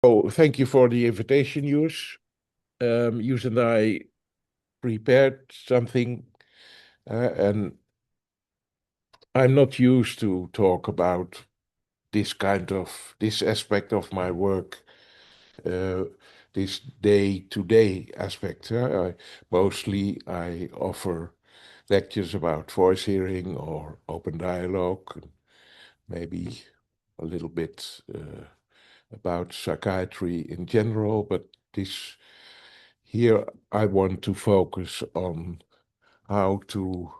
Oh, thank you for the invitation, Jus. Jus and I prepared something, and I'm not used to talk about this aspect of my work, uh, this day-to-day aspect. Mostly I offer lectures about voice hearing or open dialogue, maybe a little bit about psychiatry in general, but here I want to focus on how to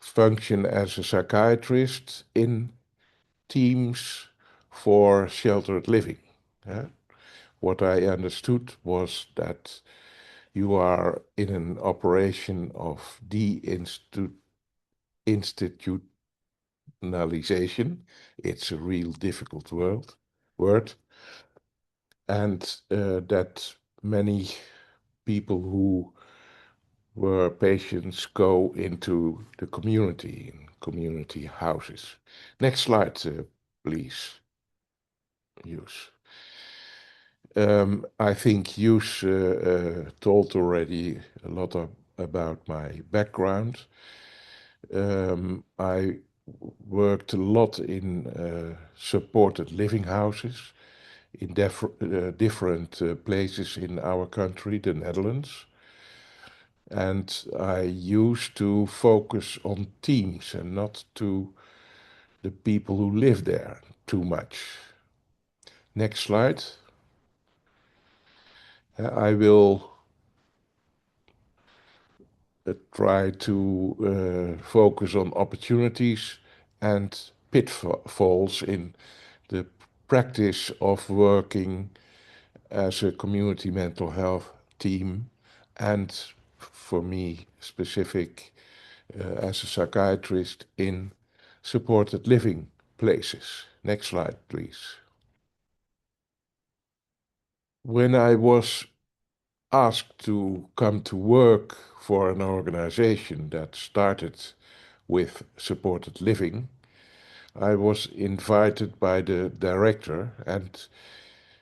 function as a psychiatrist in teams for sheltered living. What I understood was that you are in an operation of deinstitutionalization. It's a real difficult word, and that many people who were patients go into the community, in community houses. Next slide, please, Jus. I think Jus told already a lot about my background. I worked a lot in supported living houses in different places in our country, the Netherlands. And I used to focus on teams and not to the people who live there too much. Next slide. I will try to focus on opportunities and pitfalls in the practice of working as a community mental health team, and for me specific as a psychiatrist in supported living places. Next slide, please. When I was asked to come to work for an organization that started with supported living, I was invited by the director, and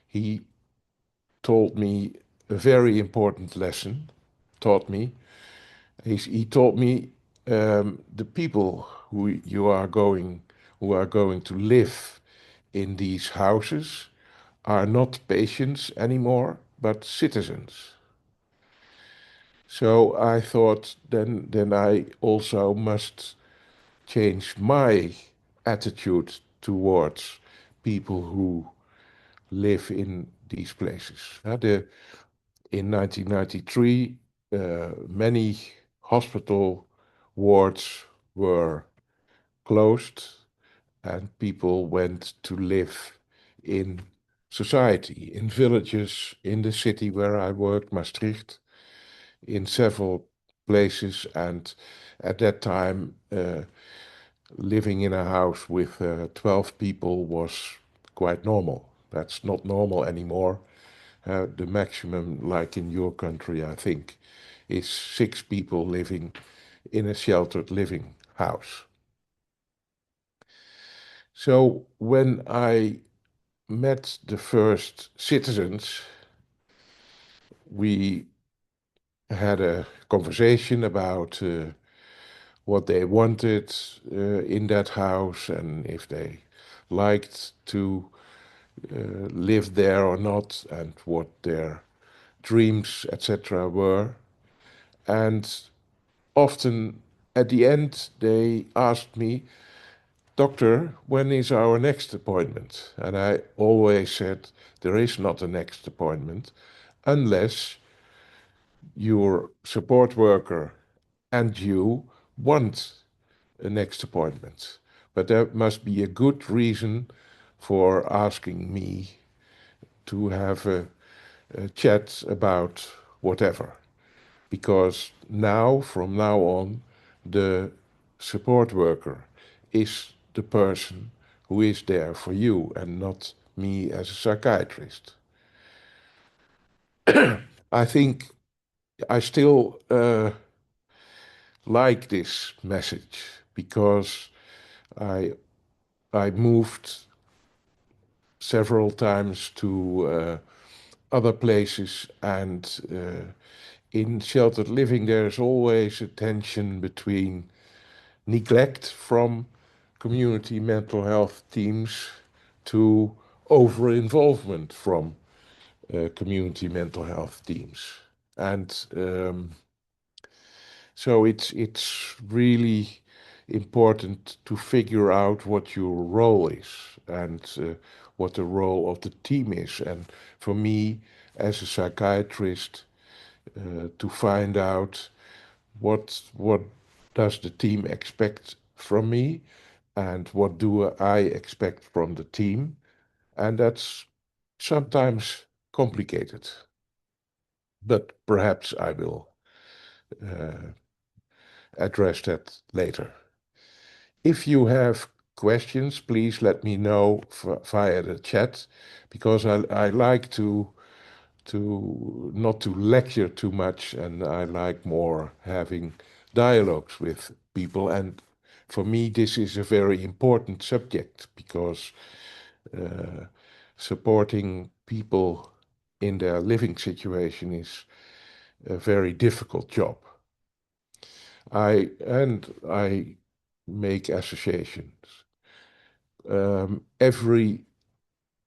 he told me a very important lesson, he taught me the people who are going to live in these houses are not patients anymore, but citizens. So I thought then I also must change my attitude towards people who live in these places. In 1993, many hospital wards were closed and people went to live in society, in villages, in the city where I worked, Maastricht, in several places. And at that time, living in a house with 12 people was quite normal. That's not normal anymore. The maximum, like in your country, I think, is 6 people living in a sheltered living house. So when I met the first citizens, we had a conversation about what they wanted in that house and if they liked to live there or not, and what their dreams, etc., were. And often at the end, they asked me, "Doctor, when is our next appointment?" And I always said, there is not a next appointment unless your support worker and you want a next appointment. But there must be a good reason for asking me to have a chat about whatever. Because from now on, the support worker is the person who is there for you and not me as a psychiatrist. I think I still like this message because I moved several times to other places, and in sheltered living there's always a tension between neglect from community mental health teams to over-involvement from community mental health teams. And so it's really important to figure out what your role is and what the role of the team is. And for me, as a psychiatrist, to find out what does the team expect from me and what do I expect from the team. And that's sometimes complicated, but perhaps I will address that later. If you have questions, please let me know via the chat, because I like to not to lecture too much, and I like more having dialogues with people. And for me, this is a very important subject, because supporting people in their living situation is a very difficult job. I make associations. Every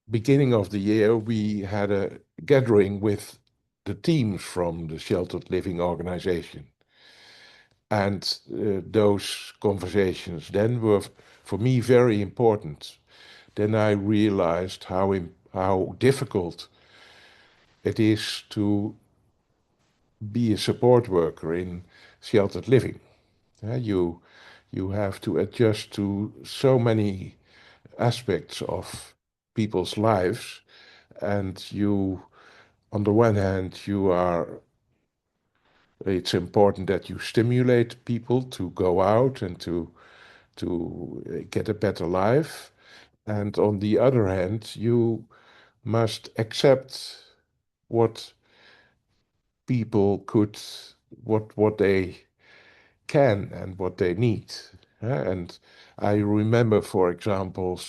beginning of the year, we had a gathering with the teams from the sheltered living organization. And those conversations then were, for me, very important. Then I realized how difficult it is to be a support worker in sheltered living. You have to adjust to so many aspects of people's lives, and on the one hand, it's important that you stimulate people to go out and to get a better life, and on the other hand, you must accept what people what they can and what they need. And I remember, for example,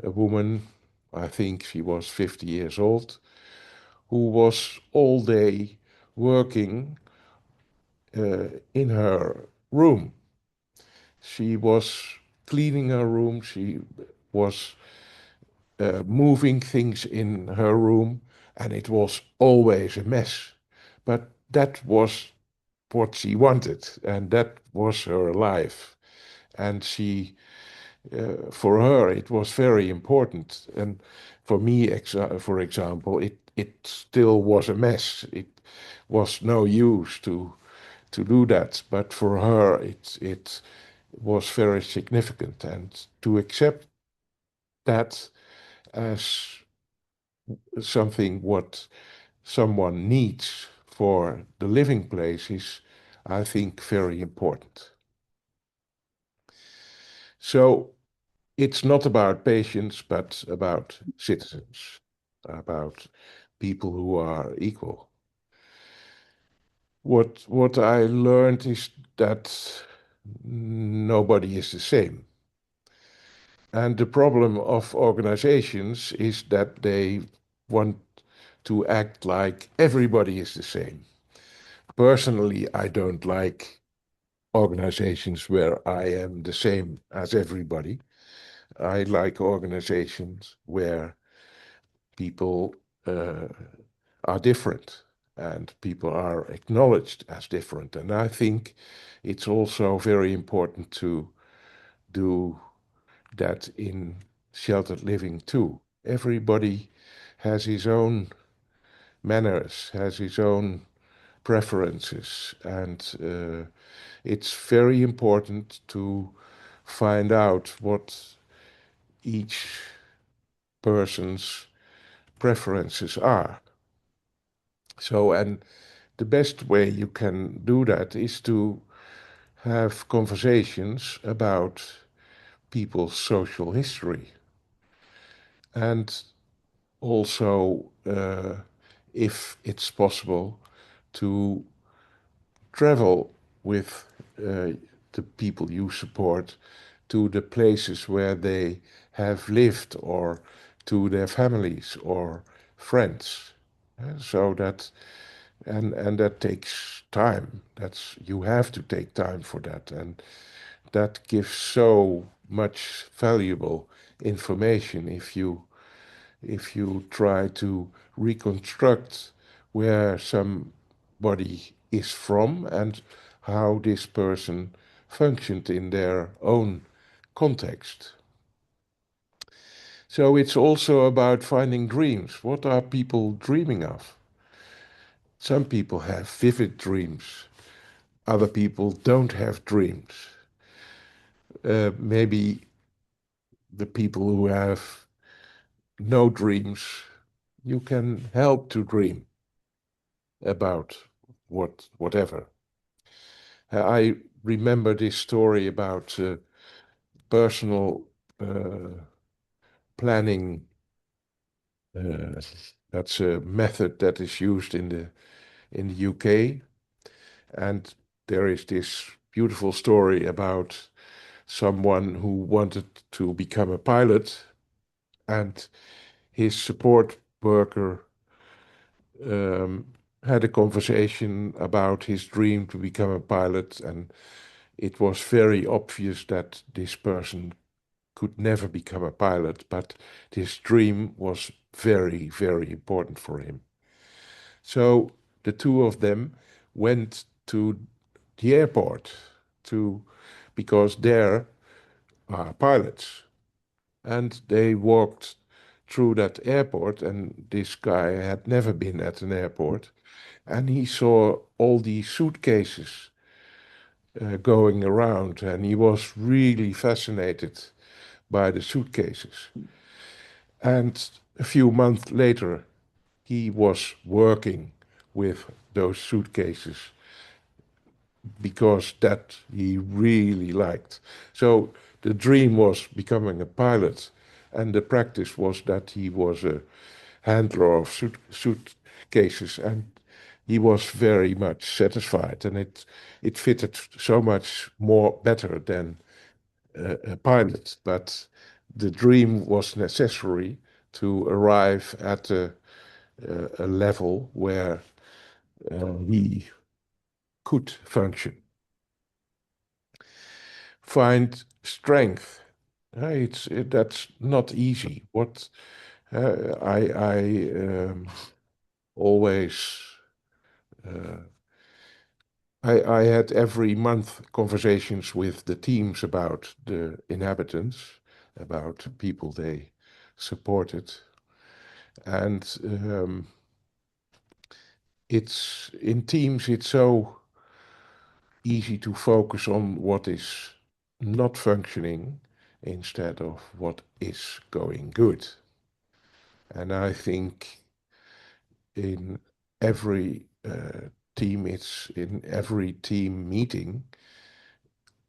a woman, I think she was 50 years old, who was all day working in her room. She was cleaning her room, she was moving things in her room, and it was always a mess. But that was what she wanted, and that was her life. And for her, it was very important. And for me, for example, it still was a mess. It was no use to do that. But for her, it was very significant. And to accept that as something what someone needs for the living place is, I think, very important. So it's not about patients, but about citizens, about people who are equal. What I learned is that nobody is the same. And the problem of organizations is that they want to act like everybody is the same. Personally, I don't like organizations where I am the same as everybody. I like organizations where people are different and people are acknowledged as different. And I think it's also very important to do that in sheltered living too. Everybody has his own manners, has his own preferences, and it's very important to find out what each person's preferences are. So, and the best way you can do that is to have conversations about people's social history, and also, if it's possible, to travel with the people you support to the places where they have lived, or to their families or friends. So that and that takes time. You have to take time for that, and that gives so much valuable information if you try to reconstruct where somebody is from and how this person functioned in their own context. So it's also about finding dreams. What are people dreaming of? Some people have vivid dreams. Other people don't have dreams. Maybe the people who have no dreams, you can help to dream about whatever. I remember this story about personal planning. That's a method that is used in the UK, and there is this beautiful story about someone who wanted to become a pilot, and his support worker had a conversation about his dream to become a pilot, and it was very obvious that this person could never become a pilot, but this dream was very, very important for him. So the two of them went to the airport because there are pilots. And they walked through that airport, and this guy had never been at an airport, and he saw all these suitcases going around, and he was really fascinated by the suitcases. And a few months later, he was working with those suitcases because that he really liked. So the dream was becoming a pilot, and the practice was that he was a handler of suitcases, and he was very much satisfied, and it fitted so much more better than a pilot. But the dream was necessary to arrive at a level where he could function. Find strength. That's not easy. I always I had every month conversations with the teams about the inhabitants, about people they supported, and it's in teams. It's so easy to focus on what is not functioning instead of what is going good. And I think in every team, it's in every team meeting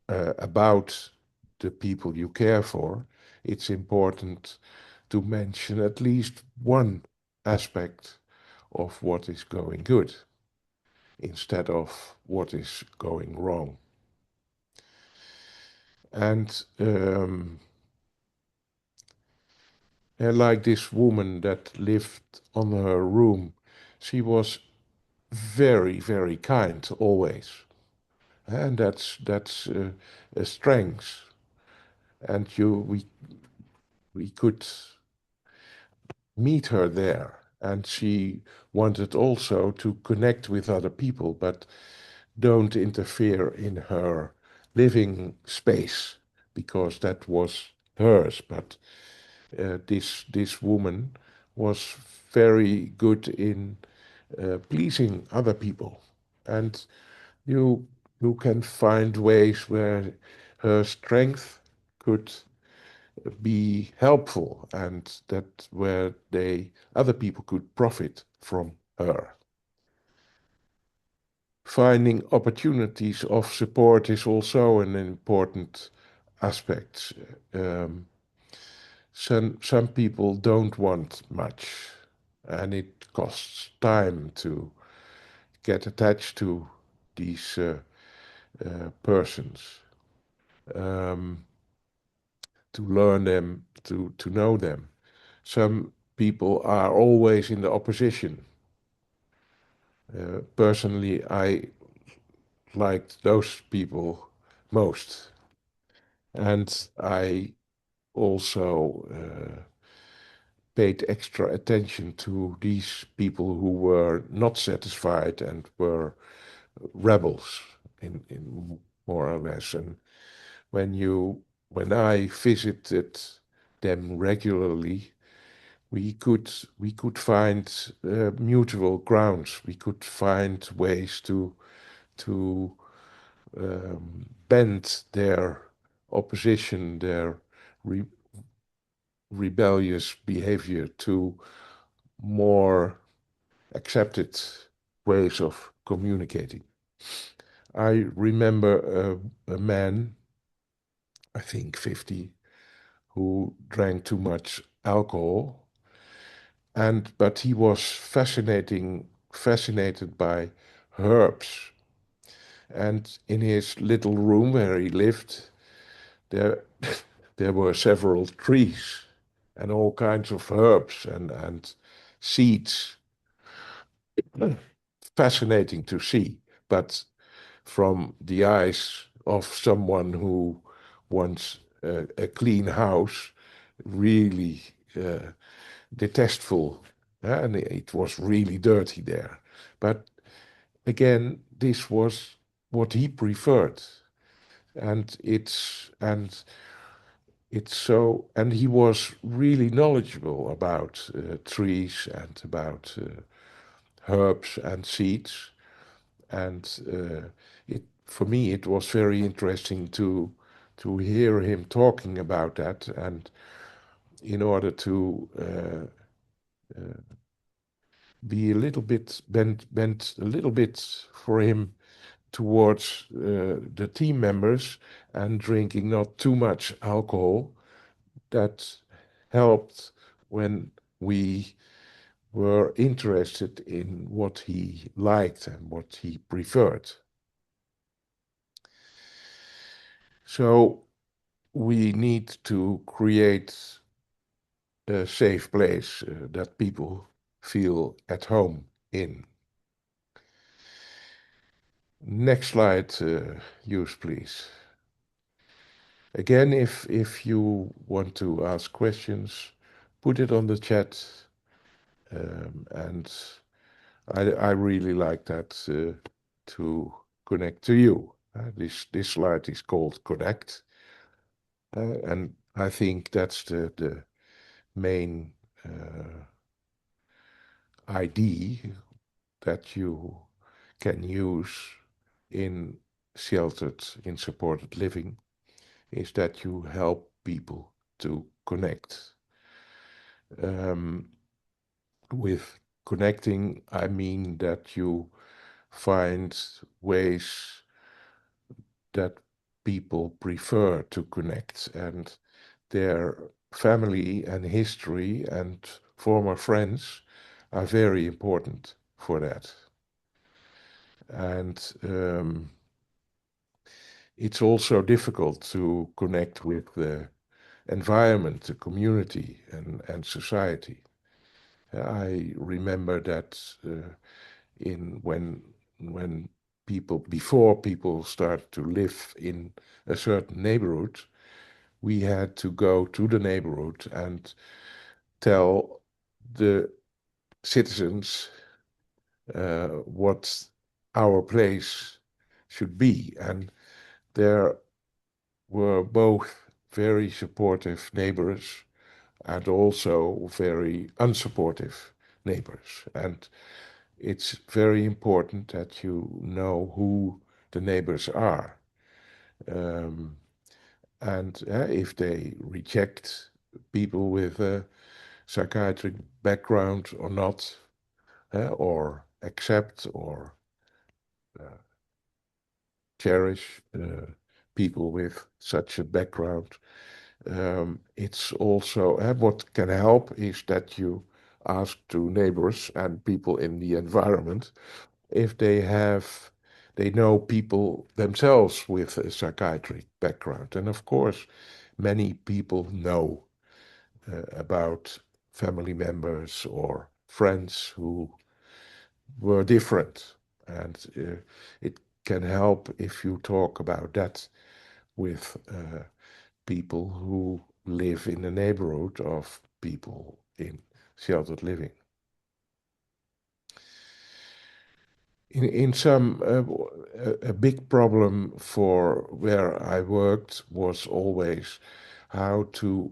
about the people you care for, it's important to mention at least one aspect of what is going good instead of what is going wrong. And like this woman that lived on her room, she was very, very kind always. And that's a strength. And we could meet her there. And she wanted also to connect with other people, but don't interfere in her living space because that was hers. But this woman was very good in pleasing other people, and you you can find ways where her strength could be helpful, and that where other people could profit from her. Finding opportunities of support is also an important aspect. Some people don't want much, and it costs time to get attached to these persons, to learn them, to know them. some people are always in the opposition. Personally, I liked those people most. And I also paid extra attention to these people who were not satisfied and were rebels in more or less. And when I visited them regularly, we could find mutual grounds. We could find ways to bend their opposition, their re rebellious behavior to more accepted ways of communicating. I remember a man, I think 50, who drank too much alcohol, but he was fascinated by herbs. And in his little room where he lived, there there were several trees and all kinds of herbs and seeds. Fascinating to see, but from the eyes of someone who wants a clean house, really detestful, and it was really dirty there. But again, this was what he preferred, and it's so, and he was really knowledgeable about trees and about herbs and seeds. And for me, it was very interesting to hear him talking about that, and in order to be a little bit bent a little bit for him towards the team members and drinking not too much alcohol. That helped when we were interested in what he liked and what he preferred. So we need to create a safe place that people feel at home in. Next slide, use please. Again, if you want to ask questions, put it on the chat. And I really like that to connect to you. This slide is called Connect. And I think that's the main idea that you can use in supported living, is that you help people to connect. With connecting, I mean that you find ways that people prefer to connect, and their family and history and former friends are very important for that. And it's also difficult to connect with the environment, the community, and society. I remember that when before people started to live in a certain neighborhood, we had to go to the neighborhood and tell the citizens what our place should be. And there were both very supportive neighbors and also very unsupportive neighbors. And it's very important that you know who the neighbors are. And if they reject people with a psychiatric background or not, or accept or cherish people with such a background. It's also, what can help is that you ask to neighbors and people in the environment if they know people themselves with a psychiatric background. And of course, many people know about family members or friends who were different. And it can help if you talk about that with people who live in the neighborhood of people in sheltered living. In some, a big problem for where I worked was always how to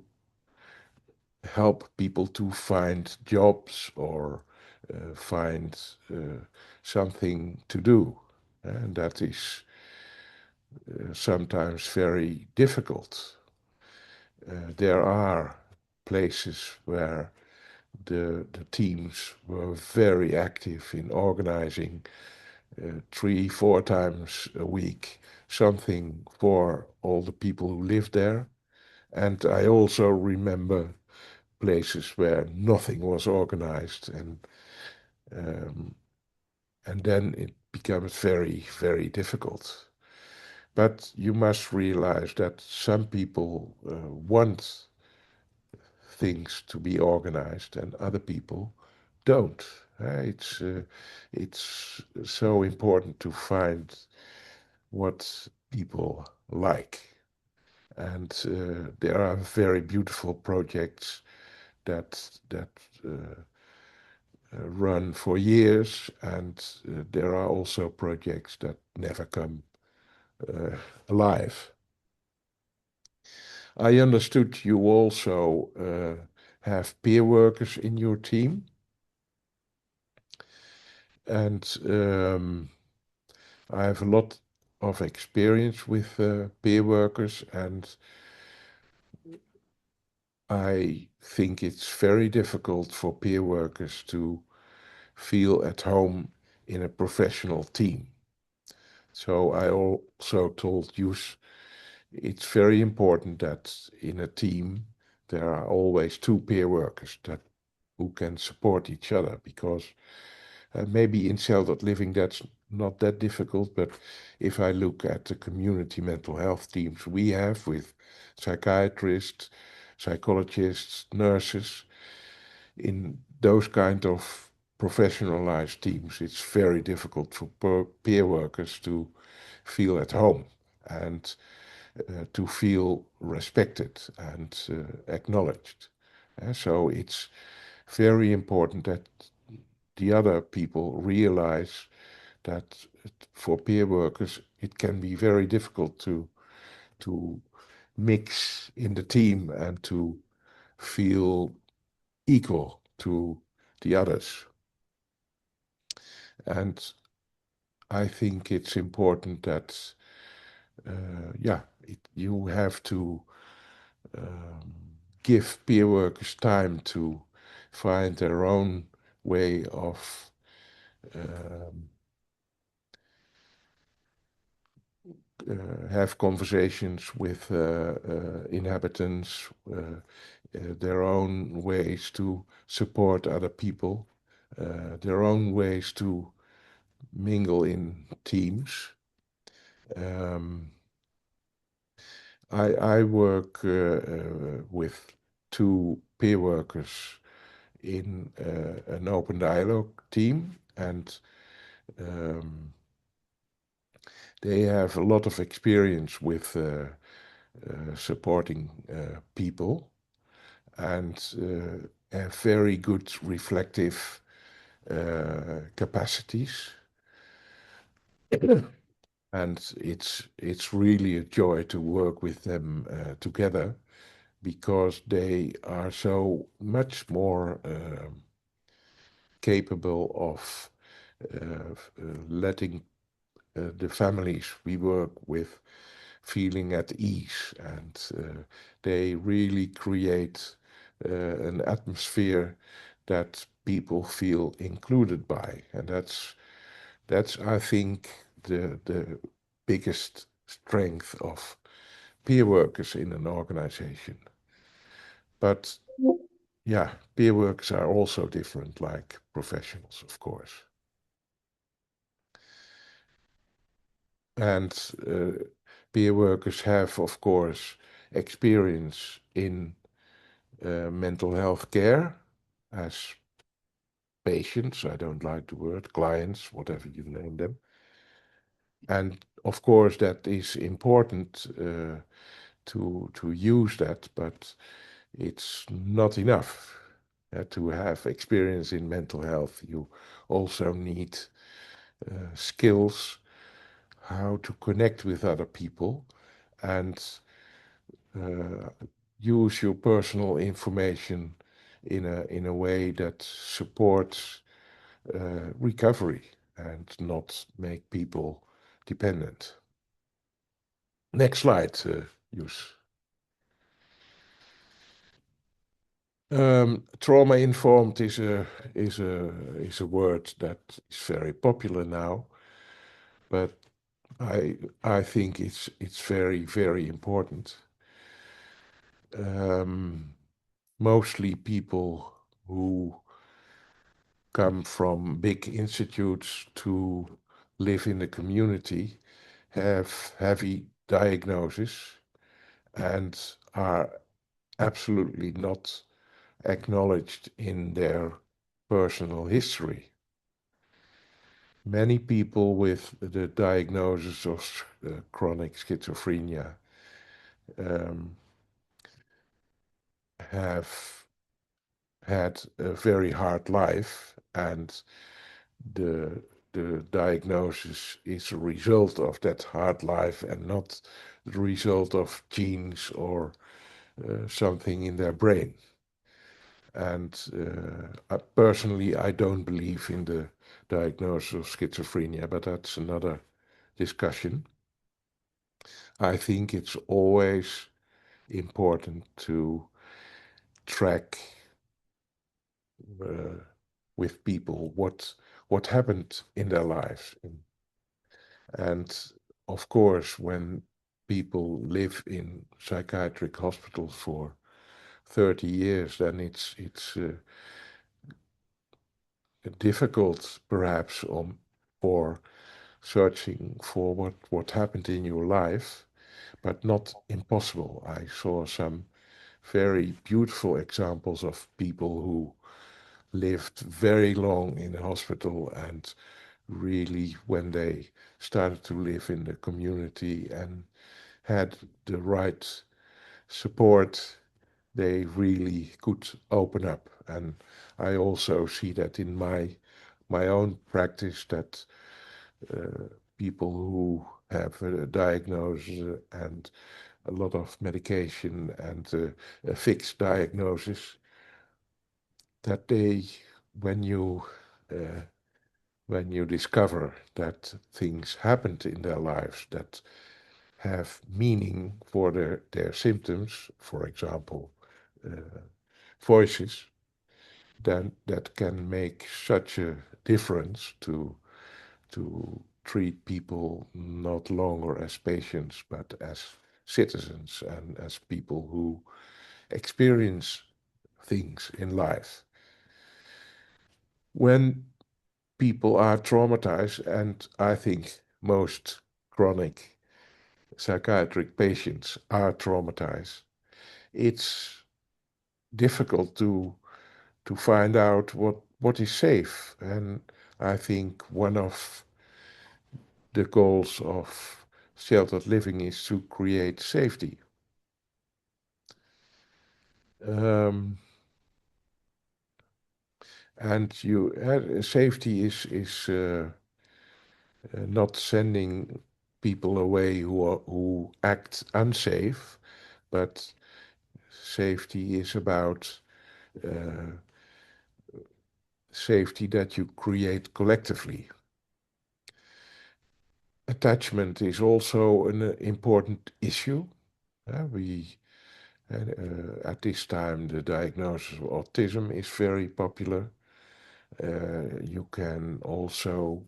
help people to find jobs or find something to do. And that is sometimes very difficult. There are places where the teams were very active in organizing 3-4 times a week something for all the people who live there. And I also remember places where nothing was organized, and then it becomes very, very difficult. But you must realize that some people want things to be organized and other people don't. It's so important to find what people like. And there are very beautiful projects that run for years, and there are also projects that never come alive. I understood you also have peer workers in your team, and I have a lot of experience with peer workers, and I think it's very difficult for peer workers to feel at home in a professional team. So I also told you it's very important that in a team there are always two peer workers who can support each other, because maybe in sheltered living that's not that difficult, but if I look at the community mental health teams we have with psychiatrists, psychologists, nurses, in those kind of professionalized teams, it's very difficult for peer workers to feel at home and to feel respected and acknowledged. So it's very important that the other people realize that for peer workers it can be very difficult to mix in the team and to feel equal to the others. And I think it's important that you have to give peer workers time to find their own way of have conversations with inhabitants, their own ways to support other people, their own ways to mingle in teams. I work with two peer workers in an open dialogue team, and they have a lot of experience with supporting people, and have very good reflective capacities. And it's really a joy to work with them together, because they are so much more capable of letting the families we work with feeling at ease, and they really create an atmosphere that people feel included by, and that's I think the biggest strength of peer workers in an organization. But yeah, peer workers are also different, like professionals, of course. And peer workers have, of course, experience in mental health care, as patients. I don't like the word clients, whatever you name them. And of course, that is important to use that, but it's not enough to have experience in mental health. You also need skills how to connect with other people and use your personal information in a way that supports recovery and not make people dependent. Next slide, Jus. Trauma-informed is a word that is very popular now, but I think it's very, very important. Mostly people who come from big institutes to live in the community have heavy diagnosis and are absolutely not acknowledged in their personal history. Many people with the diagnosis of chronic schizophrenia have had a very hard life, and the diagnosis is a result of that hard life and not the result of genes or something in their brain. And personally, I don't believe in the diagnosis of schizophrenia, but that's another discussion. I think it's always important to track with people what happened in their lives. And of course, when people live in psychiatric hospitals for 30 years, then it's difficult perhaps for searching for what happened in your life, but not impossible. I saw some very beautiful examples of people who lived very long in the hospital, and really when they started to live in the community and had the right support, they really could open up. And I also see that in my own practice, that people who have a diagnosis and a lot of medication and a fixed diagnosis, that they, when you discover that things happened in their lives that have meaning for their symptoms, for example, voices, then that can make such a difference to treat people not longer as patients, but as citizens and as people who experience things in life. When people are traumatized, and I think most chronic psychiatric patients are traumatized, it's difficult to find out what is safe. And I think one of the goals of sheltered living is to create safety. And safety is not sending people away who act unsafe, but safety is about safety that you create collectively. Attachment is also an important issue. At this time, the diagnosis of autism is very popular. You can also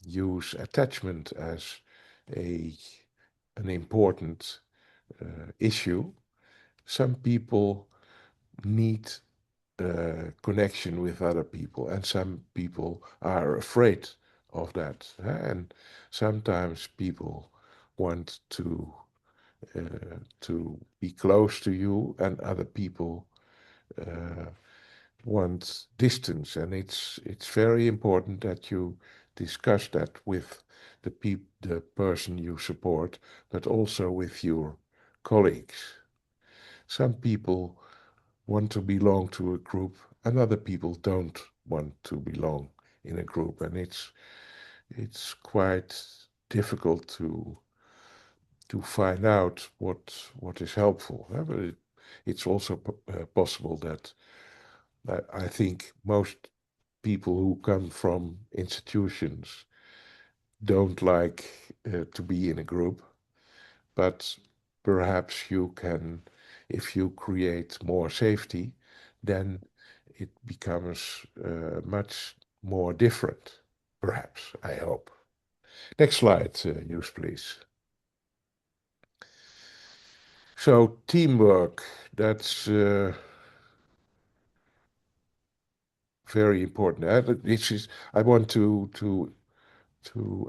use attachment as an important issue. Some people need connection with other people, and some people are afraid of that. And sometimes people want to be close to you, and other people want distance, and it's very important that you discuss that with the person you support, but also with your colleagues. Some people want to belong to a group, and other people don't want to belong in a group, and it's quite difficult to find out what is helpful. But it's also possible that I think most people who come from institutions don't like to be in a group, but perhaps you can, if you create more safety, then it becomes much more different, perhaps, I hope. Next slide, use please. So teamwork, that's very important. I want to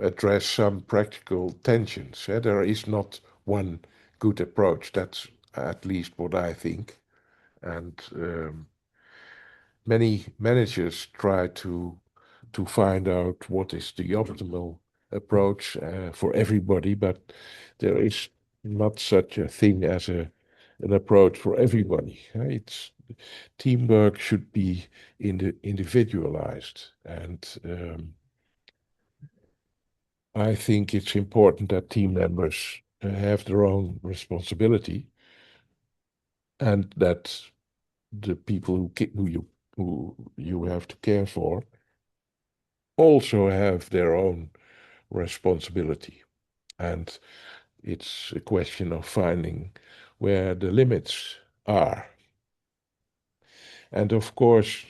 address some practical tensions. There is not one good approach. That's at least what I think. And many managers try to find out what is the optimal approach for everybody, but there is not such a thing as an approach for everybody. It's teamwork should be individualized, and I think it's important that team members have their own responsibility, and that the people who you have to care for also have their own responsibility. And it's a question of finding where the limits are. And of course,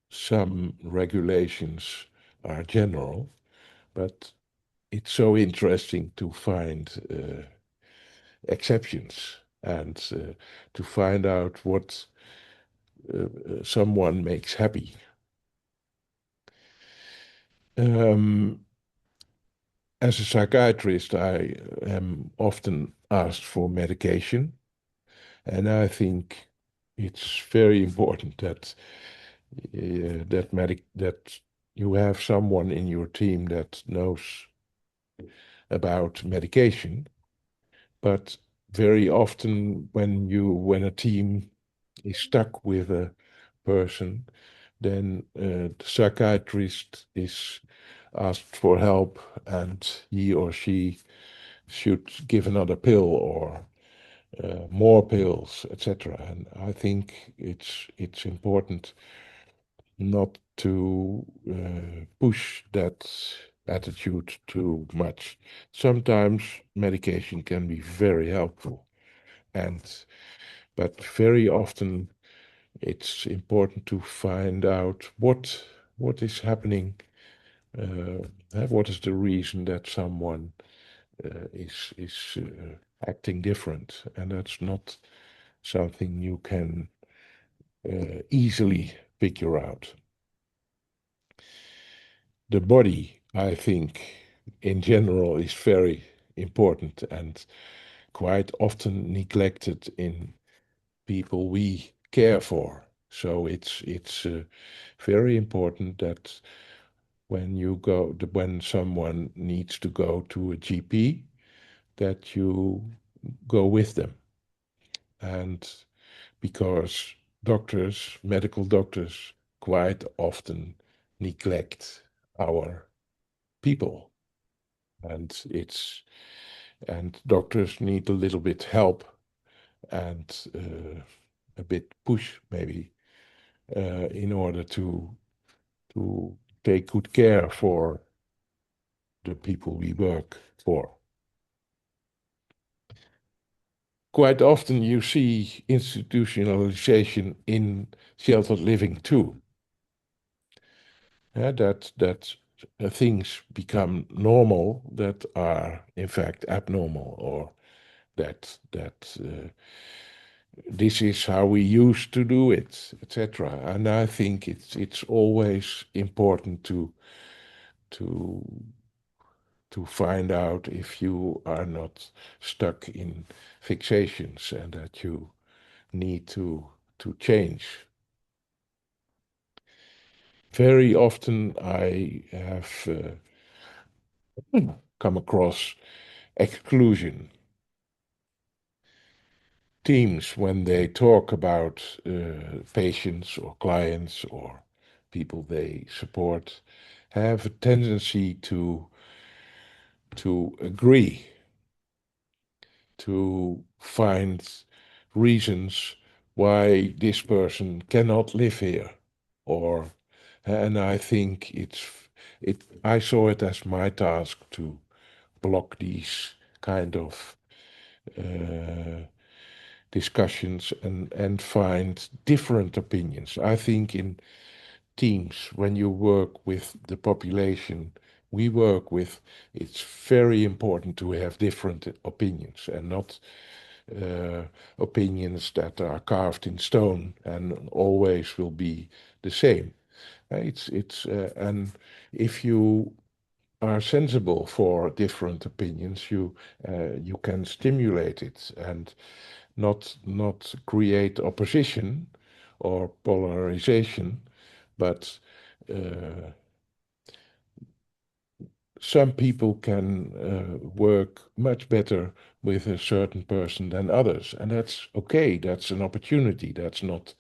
some regulations are general, but it's so interesting to find exceptions and to find out what someone makes happy. As a psychiatrist, I am often asked for medication, and I think it's very important that that you have someone in your team that knows about medication. But very often, when a team is stuck with a person, then the psychiatrist is asked for help, and he or she should give another pill or more pills, etc. And I think it's important not to push that attitude too much. Sometimes medication can be very helpful, but very often it's important to find out what is happening. What is the reason that someone is acting different, and that's not something you can easily figure out. The body, I think, in general, is very important and quite often neglected in people we care for. So it's very important that when someone needs to go to a GP, that you go with them. And because medical doctors, quite often neglect our people, and doctors need a little bit help and a bit push maybe in order to take good care for the people we work for. Quite often you see institutionalization in sheltered living too. That things become normal that are in fact abnormal, or that this is how we used to do it, etc. And I think it's always important to find out if you are not stuck in fixations and that you need to change very often I have come across exclusion. Teams, when they talk about patients or clients or people they support, have a tendency to agree, to find reasons why this person cannot live here, or and I think I saw it as my task to block these kind of discussions and find different opinions. I think in teams, when you work with the population we work with, it's very important to have different opinions and not opinions that are carved in stone and always will be the same. And if you are sensible for different opinions, you can stimulate it and not create opposition or polarization, but some people can work much better with a certain person than others, and that's okay. That's an opportunity. That's not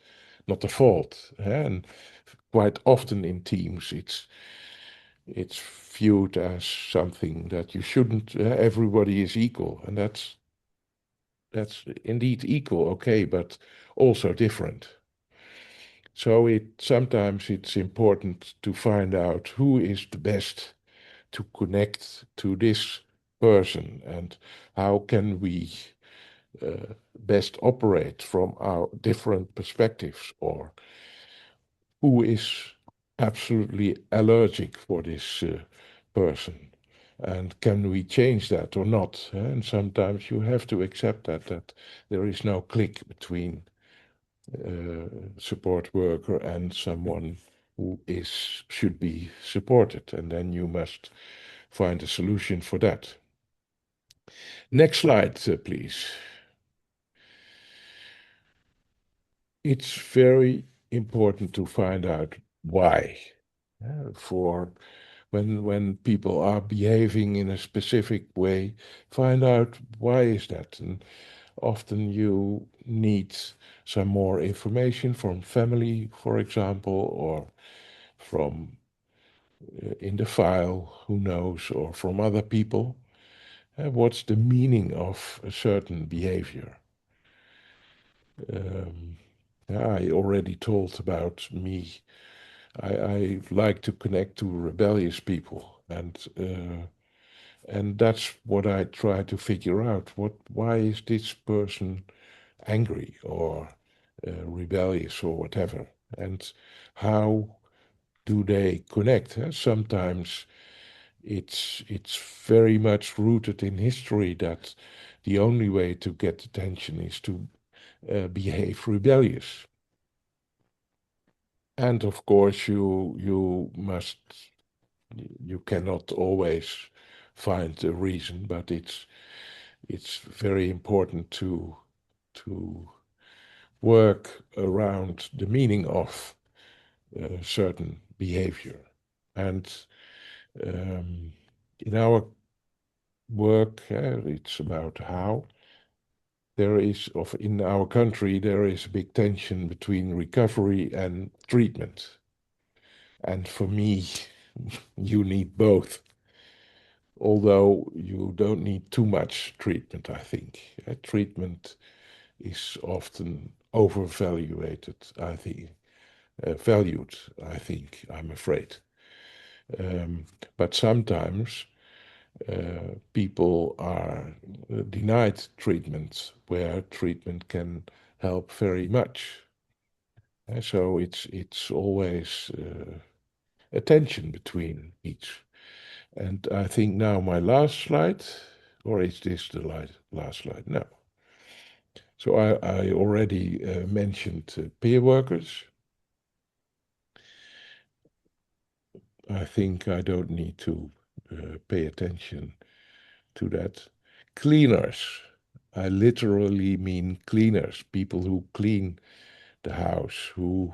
a fault. And quite often in teams, it's viewed as something that you shouldn't. Everybody is equal, and that's indeed equal, okay, but also different. So sometimes it's important to find out who is the best to connect to this person and how can we best operate from our different perspectives, or who is absolutely allergic for this person, and can we change that or not. And sometimes you have to accept that there is no click between support worker and someone who should be supported, and then you must find a solution for that. Next slide, please. It's very important to find out why. For when people are behaving in a specific way, find out why is that. And often you need some more information from family, for example, or from in the file, who knows, or from other people. What's the meaning of a certain behavior? I already told about me. I like to connect to rebellious people, and that's what I try to figure out. Why is this person angry or rebellious or whatever? And how do they connect? Sometimes it's very much rooted in history that the only way to get attention is to behave rebellious. And of course, you cannot always find a reason, but it's very important to work around the meaning of certain behavior. And in our work, it's about how in our country, there is a big tension between recovery and treatment. And for me, you need both. Although you don't need too much treatment, I think. Treatment is often overvaluated, I think, valued, I think, I'm afraid. But sometimes people are denied treatment where treatment can help very much. So it's always a tension between each. And I think now my last slide, or is this the last slide? No. So I already mentioned peer workers. I think I don't need to pay attention to that. Cleaners. I literally mean cleaners, people who clean the house, who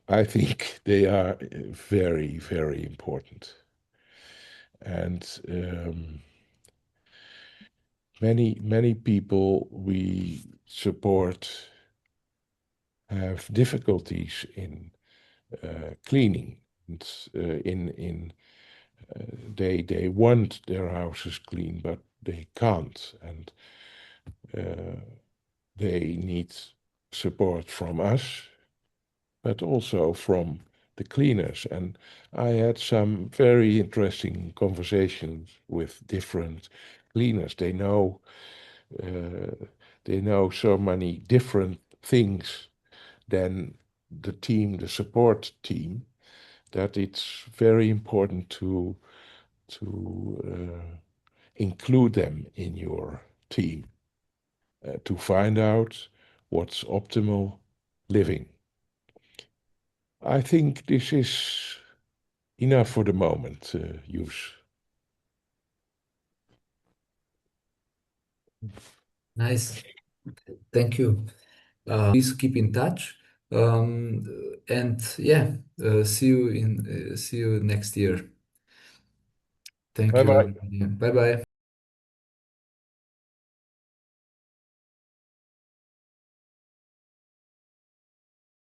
I think they are very, very important. And many people we support have difficulties in cleaning. And, they want their houses clean, but they can't, and they need support from us, but also from the cleaners. And I had some very interesting conversations with different cleaners. They know so many different things than the support team, that it's very important to include them in your team to find out what's optimal living. I think this is enough for the moment, Yus. Nice. Thank you. Please keep in touch. And yeah, see you next year. Thank Bye you, bye. everybody. Bye bye.